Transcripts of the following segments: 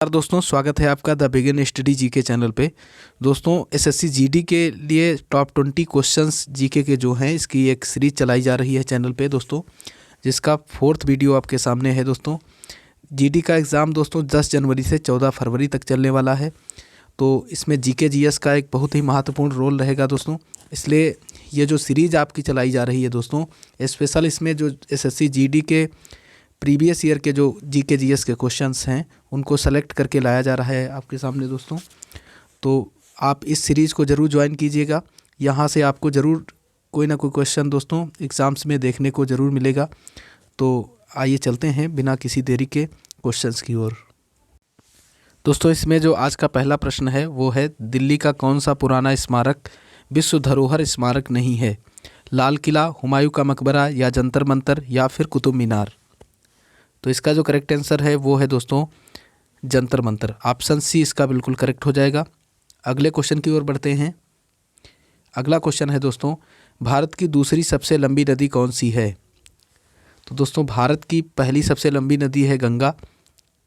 दोस्तों, स्वागत है आपका the begin study GK channel पे। दोस्तों, एसएससी जीडी के लिए टॉप 20 क्वेश्चंस जीके के जो हैं, इसकी एक सीरीज चलाई जा रही है चैनल पे दोस्तों, जिसका 4th वीडियो आपके सामने है दोस्तों। जीडी का एग्ज़ाम दोस्तों 10 जनवरी से 14 फरवरी तक चलने वाला है, तो इसमें जीके जीएस का एक बहुत ही महत्वपूर्ण रोल रहेगा दोस्तों। इसलिए ये जो सीरीज़ आपकी चलाई जा रही है दोस्तों, स्पेशल इसमें जो एसएससी जीडी के प्रीवियस ईयर के जो जीके जीएस के क्वेश्चंस हैं उनको सेलेक्ट करके लाया जा रहा है आपके सामने दोस्तों। तो आप इस सीरीज़ को ज़रूर ज्वाइन कीजिएगा। यहाँ से आपको ज़रूर कोई ना कोई क्वेश्चन दोस्तों एग्ज़ाम्स में देखने को ज़रूर मिलेगा। तो आइए चलते हैं बिना किसी देरी के क्वेश्चंस की ओर। दोस्तों, इसमें जो आज का पहला प्रश्न है वो है, दिल्ली का कौन सा पुराना स्मारक विश्व धरोहर स्मारक नहीं है? लाल किला, हुमायूं का मकबरा, या जंतर मंतर, या फिर कुतुब मीनार? तो इसका जो करेक्ट आंसर है वो है दोस्तों जंतर मंतर। ऑप्शन सी इसका बिल्कुल करेक्ट हो जाएगा। अगले क्वेश्चन की ओर बढ़ते हैं। अगला क्वेश्चन है दोस्तों, भारत की दूसरी सबसे लंबी नदी कौन सी है? तो दोस्तों, भारत की पहली सबसे लंबी नदी है गंगा।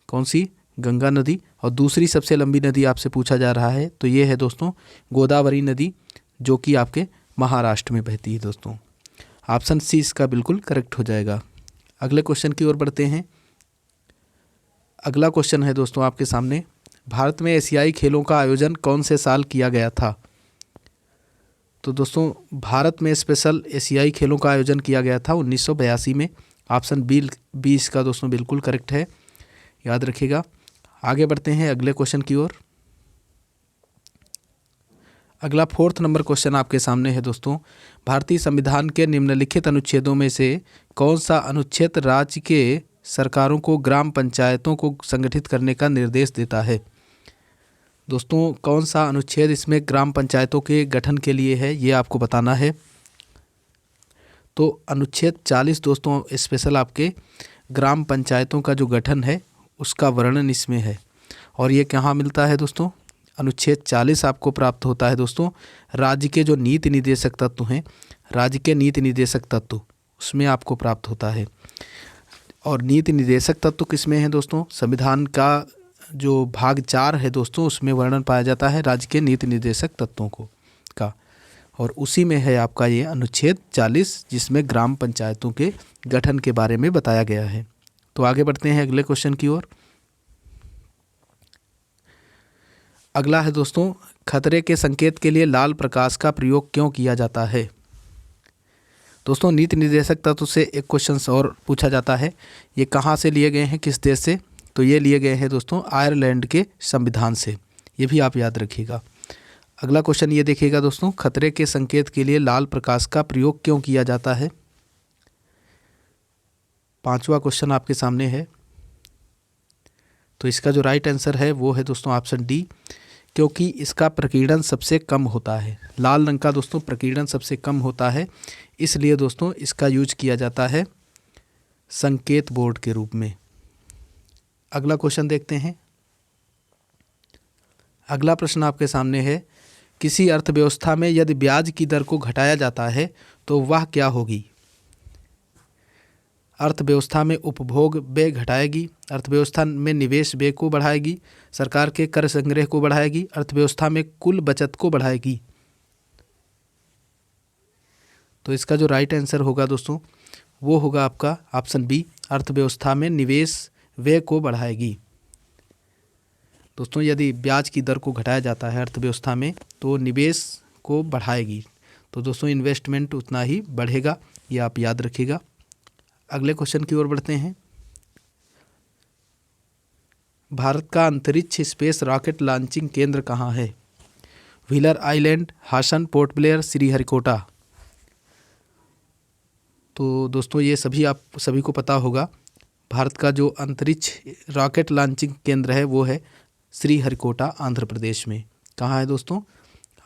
कौन सी? गंगा नदी। और दूसरी सबसे लंबी नदी आपसे पूछा जा रहा है तो ये है दोस्तों गोदावरी नदी, जो कि आपके महाराष्ट्र में बहती है दोस्तों। ऑप्शन सी इसका बिल्कुल करेक्ट हो जाएगा। अगले क्वेश्चन की ओर बढ़ते हैं। अगला क्वेश्चन है दोस्तों आपके सामने, भारत में एशियाई खेलों का आयोजन कौन से साल किया गया था? तो दोस्तों, भारत में स्पेशल एशियाई खेलों का आयोजन किया गया था 1982 में। ऑप्शन बी इसका दोस्तों बिल्कुल करेक्ट है, याद रखिएगा। आगे बढ़ते हैं अगले क्वेश्चन की ओर। अगला 4th नंबर क्वेश्चन आपके सामने है दोस्तों, भारतीय संविधान के निम्नलिखित अनुच्छेदों में से कौन सा अनुच्छेद राज्य के सरकारों को ग्राम पंचायतों को संगठित करने का निर्देश देता है? दोस्तों, कौन सा अनुच्छेद इसमें ग्राम पंचायतों के गठन के लिए है, ये आपको बताना है। तो अनुच्छेद 40 दोस्तों स्पेशल आपके ग्राम पंचायतों का जो गठन है उसका वर्णन इसमें है। और ये कहाँ मिलता है दोस्तों? अनुच्छेद 40 आपको प्राप्त होता है दोस्तों राज्य के जो नीति निर्देशक तत्व हैं, राज्य के नीति निर्देशक तत्व, उसमें आपको प्राप्त होता है। और नीति निर्देशक तत्व किसमें है दोस्तों? संविधान का जो भाग 4 है दोस्तों, उसमें वर्णन पाया जाता है राज्य के नीति निर्देशक तत्वों को का। और उसी में है आपका ये अनुच्छेद 40, जिसमें ग्राम पंचायतों के गठन के बारे में बताया गया है। तो आगे बढ़ते हैं अगले क्वेश्चन की ओर। अगला है दोस्तों, खतरे के संकेत के लिए लाल प्रकाश का प्रयोग क्यों किया जाता है? दोस्तों, नीति निर्देशक तत्व से एक क्वेश्चन और पूछा जाता है। ये कहाँ से लिए गए हैं, किस देश से? तो ये लिए गए हैं दोस्तों आयरलैंड के संविधान से। ये भी आप याद रखिएगा। अगला क्वेश्चन ये देखिएगा दोस्तों, खतरे के संकेत के लिए लाल प्रकाश का प्रयोग क्यों किया जाता है? 5वां क्वेश्चन आपके सामने है। तो इसका जो राइट आंसर है वो है दोस्तों ऑप्शन डी, क्योंकि इसका प्रकीर्णन सबसे कम होता है। लाल रंग का दोस्तों प्रकीर्णन सबसे कम होता है, इसलिए दोस्तों इसका यूज किया जाता है संकेत बोर्ड के रूप में। अगला क्वेश्चन देखते हैं। अगला प्रश्न आपके सामने है, किसी अर्थव्यवस्था में यदि ब्याज की दर को घटाया जाता है तो वह क्या होगी? अर्थव्यवस्था में उपभोग व्यय घटाएगी, अर्थव्यवस्था में निवेश व्यय को बढ़ाएगी, सरकार के कर संग्रह को बढ़ाएगी, अर्थव्यवस्था में कुल बचत को बढ़ाएगी? तो इसका जो राइट आंसर होगा दोस्तों वो होगा आपका ऑप्शन बी, अर्थव्यवस्था में निवेश व्यय को बढ़ाएगी। दोस्तों, यदि ब्याज की दर को घटाया जाता है अर्थव्यवस्था में तो निवेश को बढ़ाएगी, तो दोस्तों इन्वेस्टमेंट उतना ही बढ़ेगा, ये आप याद रखिएगा। अगले क्वेश्चन की ओर बढ़ते हैं। भारत का अंतरिक्ष स्पेस रॉकेट लॉन्चिंग केंद्र कहाँ है? व्हीलर आइलैंड, हासन, पोर्ट ब्लेयर, श्रीहरिकोटा? तो दोस्तों ये सभी को पता होगा, भारत का जो अंतरिक्ष रॉकेट लॉन्चिंग केंद्र है वो है श्रीहरिकोटा, आंध्र प्रदेश में। कहाँ है दोस्तों?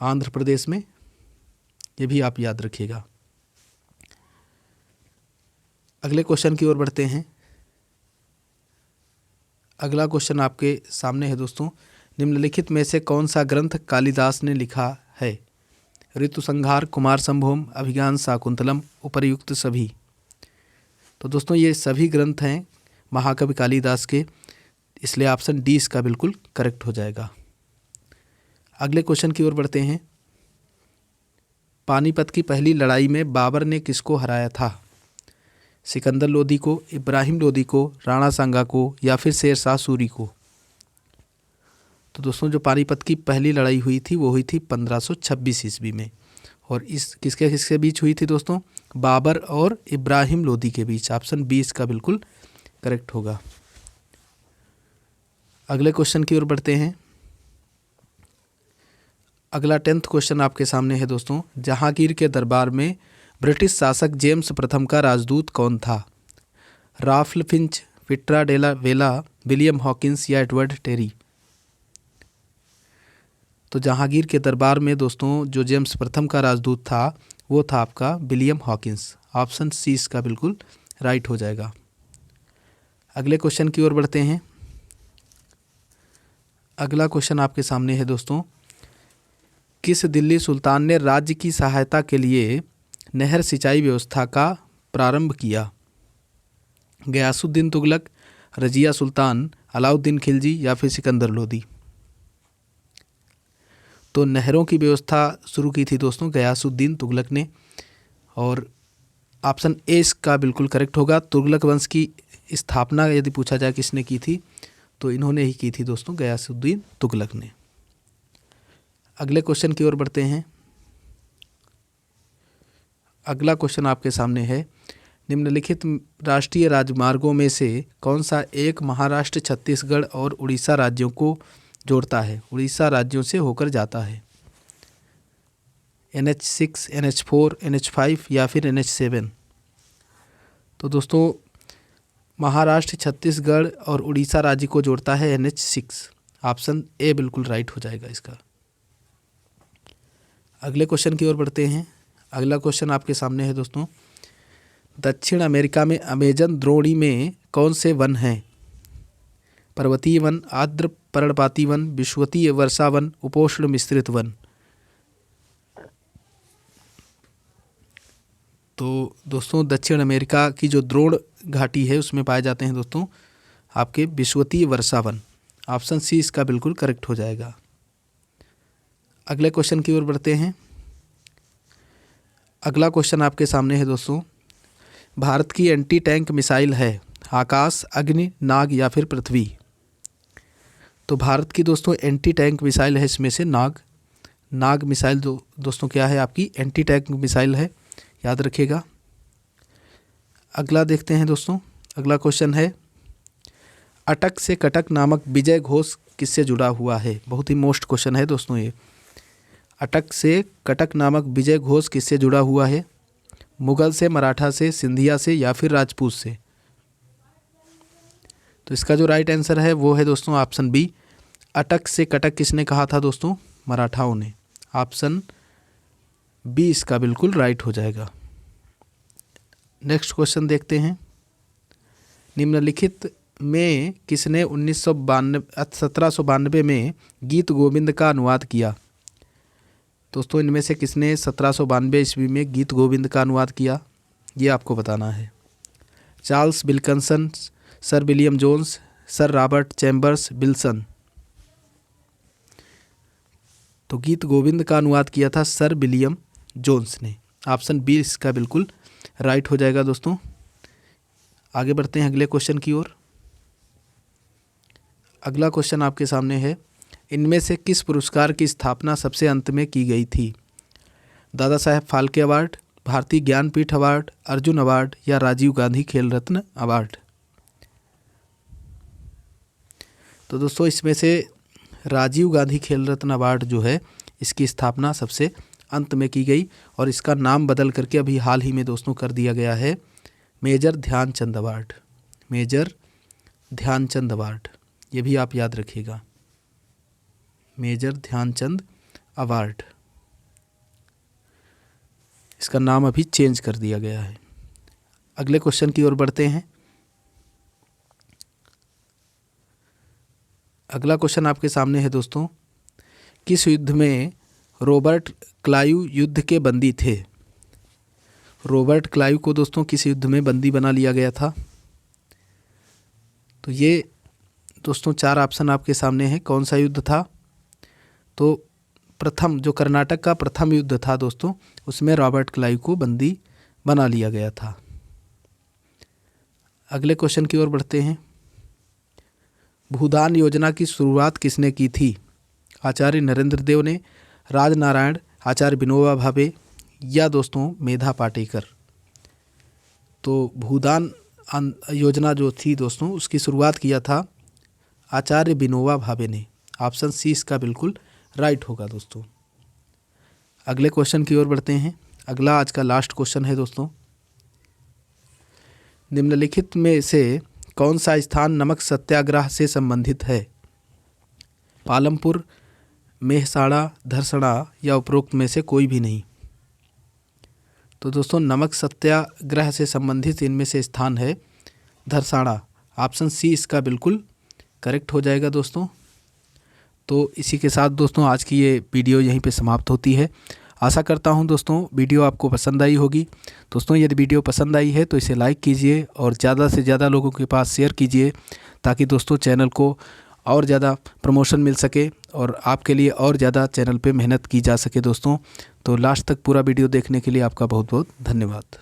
आंध्र प्रदेश में। ये भी आप याद रखिएगा। अगले क्वेश्चन की ओर बढ़ते हैं। अगला क्वेश्चन आपके सामने है दोस्तों, निम्नलिखित में से कौन सा ग्रंथ कालिदास ने लिखा है? ऋतुसंहार, कुमार संभोम, अभिज्ञान शाकुंतलम, उपर्युक्त सभी? तो दोस्तों ये सभी ग्रंथ हैं महाकवि कालिदास के। इसलिए ऑप्शन डी इसका बिल्कुल करेक्ट हो जाएगा। अगले क्वेश्चन की ओर बढ़ते हैं। पानीपत की पहली लड़ाई में बाबर ने किसको हराया था? सिकंदर लोदी को, इब्राहिम लोदी को, राणा सांगा को या फिर शेर शाह सूरी को? तो दोस्तों जो पानीपत की पहली लड़ाई हुई थी वो हुई थी 1526 ईस्वी में। और इस किसके किसके बीच हुई थी दोस्तों? बाबर और इब्राहिम लोदी के बीच। ऑप्शन बी इसका बिल्कुल करेक्ट होगा। अगले क्वेश्चन की ओर बढ़ते हैं। अगला 10th क्वेश्चन आपके सामने है दोस्तों। जहांगीर के दरबार में ब्रिटिश शासक जेम्स प्रथम का राजदूत कौन था? राल्फ फिंच, पिट्रा डेला वेला, विलियम हॉकिंस या एडवर्ड टेरी? तो जहांगीर के दरबार में दोस्तों जो जेम्स प्रथम का राजदूत था वो था आपका विलियम हॉकिंस। ऑप्शन सी इसका बिल्कुल राइट हो जाएगा। अगले क्वेश्चन की ओर बढ़ते हैं। अगला क्वेश्चन आपके सामने है दोस्तों। किस दिल्ली सुल्तान ने राज्य की सहायता के लिए नहर सिंचाई व्यवस्था का प्रारंभ किया? गयासुद्दीन तुगलक, रजिया सुल्तान, अलाउद्दीन खिलजी या फिर सिकंदर लोदी? तो नहरों की व्यवस्था शुरू की थी दोस्तों गयासुद्दीन तुगलक ने। और ऑप्शन ए इसका बिल्कुल करेक्ट होगा। तुगलक वंश की स्थापना यदि पूछा जाए किसने की थी तो इन्होंने ही की थी दोस्तों, गयासुद्दीन तुगलक ने। अगले क्वेश्चन की ओर बढ़ते हैं। अगला क्वेश्चन आपके सामने है। निम्नलिखित राष्ट्रीय राजमार्गों में से कौन सा एक महाराष्ट्र, छत्तीसगढ़ और उड़ीसा राज्यों को जोड़ता है? उड़ीसा राज्यों से होकर जाता है। NH6, NH4, NH5 या फिर NH7? तो दोस्तों महाराष्ट्र, छत्तीसगढ़ और उड़ीसा राज्य को जोड़ता है NH6। ऑप्शन ए बिल्कुल राइट हो जाएगा इसका। अगले क्वेश्चन की ओर बढ़ते हैं। अगला क्वेश्चन आपके सामने है दोस्तों। दक्षिण अमेरिका में अमेजन द्रोणी में कौन से वन हैं? पर्वतीय वन, आर्द्र पर्णपाती वन, विषुवतीय वर्षा वन, उपोष्ण मिश्रित वन? तो दोस्तों दक्षिण अमेरिका की जो द्रोण घाटी है उसमें पाए जाते हैं दोस्तों आपके विषुवतीय वर्षा वन। ऑप्शन सी इसका बिल्कुल करेक्ट हो जाएगा। अगले क्वेश्चन की ओर बढ़ते हैं। अगला क्वेश्चन आपके सामने है दोस्तों। भारत की एंटी टैंक मिसाइल है आकाश, अग्नि, नाग या फिर पृथ्वी? तो भारत की दोस्तों एंटी टैंक मिसाइल है इसमें से नाग मिसाइल दोस्तों क्या है आपकी एंटी टैंक मिसाइल है, याद रखिएगा। अगला देखते हैं दोस्तों। अगला क्वेश्चन है अटक से कटक नामक विजय घोष किससे जुड़ा हुआ है? बहुत ही मोस्ट क्वेश्चन है दोस्तों ये। अटक से कटक नामक विजय घोष किससे जुड़ा हुआ है? मुगल से, मराठा से, सिंधिया से या फिर राजपूत से? तो इसका जो राइट आंसर है वो है दोस्तों ऑप्शन बी। अटक से कटक किसने कहा था दोस्तों? मराठाओं ने। ऑप्शन बी इसका बिल्कुल राइट हो जाएगा। नेक्स्ट क्वेश्चन देखते हैं। निम्नलिखित में किसने 1792 में गीत गोविंद का अनुवाद किया? दोस्तों इनमें से किसने 1792 ईस्वी में गीत गोविंद का अनुवाद किया ये आपको बताना है। Charles Wilkinson, sir William Jones, sir Robert Chambers, Wilson? तो गीत गोविंद का अनुवाद किया था सर विलियम जोन्स ने। ऑप्शन बी इसका बिल्कुल राइट हो जाएगा दोस्तों। आगे बढ़ते हैं अगले क्वेश्चन की ओर। अगला क्वेश्चन आपके सामने है। इनमें से किस पुरस्कार की स्थापना सबसे अंत में की गई थी? दादा साहेब फाल्के अवार्ड, भारतीय ज्ञानपीठ अवार्ड, अर्जुन अवार्ड या राजीव गांधी खेल रत्न अवार्ड? तो दोस्तों इसमें से राजीव गांधी खेल रत्न अवार्ड जो है इसकी स्थापना सबसे अंत में की गई और इसका नाम बदल करके अभी हाल ही में दोस्तों कर दिया गया है major Dhyanchand award. Major Dhyanchand award ये भी आप याद रखिएगा। मेजर ध्यानचंद अवार्ड इसका नाम अभी चेंज कर दिया गया है। अगले क्वेश्चन की ओर बढ़ते हैं। अगला क्वेश्चन आपके सामने है दोस्तों। किस युद्ध में रॉबर्ट क्लाइव युद्ध के बंदी थे? रॉबर्ट क्लाइव को दोस्तों किस युद्ध में बंदी बना लिया गया था? तो ये दोस्तों 4 ऑप्शन आपके सामने हैं। कौन सा युद्ध था? तो प्रथम जो कर्नाटक का प्रथम युद्ध था दोस्तों, उसमें रॉबर्ट क्लाइव को बंदी बना लिया गया था। अगले क्वेश्चन की ओर बढ़ते हैं। भूदान योजना की शुरुआत किसने की थी? आचार्य नरेंद्र देव ने, राजनारायण, आचार्य विनोबा भावे या दोस्तों मेधा पाटेकर। तो भूदान योजना जो थी दोस्तों, उसकी शुरुआत किया था आचार्य विनोबा भावे ने। ऑप्शन सी इसका बिल्कुल राइट होगा दोस्तों। अगले क्वेश्चन की ओर बढ़ते हैं। अगला आज का लास्ट क्वेश्चन है दोस्तों। निम्नलिखित में से कौन सा स्थान नमक सत्याग्रह से संबंधित है? पालमपुर, मेहसाणा, धरसड़ा या उपरोक्त में से कोई भी नहीं। तो दोस्तों नमक सत्याग्रह से संबंधित इनमें से स्थान है धरसाड़ा। ऑप्शन सी इसका बिल्कुल करेक्ट हो जाएगा दोस्तों। तो इसी के साथ दोस्तों आज की ये वीडियो यहीं पे समाप्त होती है। आशा करता हूँ दोस्तों वीडियो आपको पसंद आई होगी। दोस्तों यदि वीडियो पसंद आई है तो इसे लाइक कीजिए और ज़्यादा से ज़्यादा लोगों के पास शेयर कीजिए, ताकि दोस्तों चैनल को और ज़्यादा प्रमोशन मिल सके और आपके लिए और ज़्यादा चैनल पे मेहनत की जा सके दोस्तों। तो लास्ट तक पूरा वीडियो देखने के लिए आपका बहुत बहुत धन्यवाद।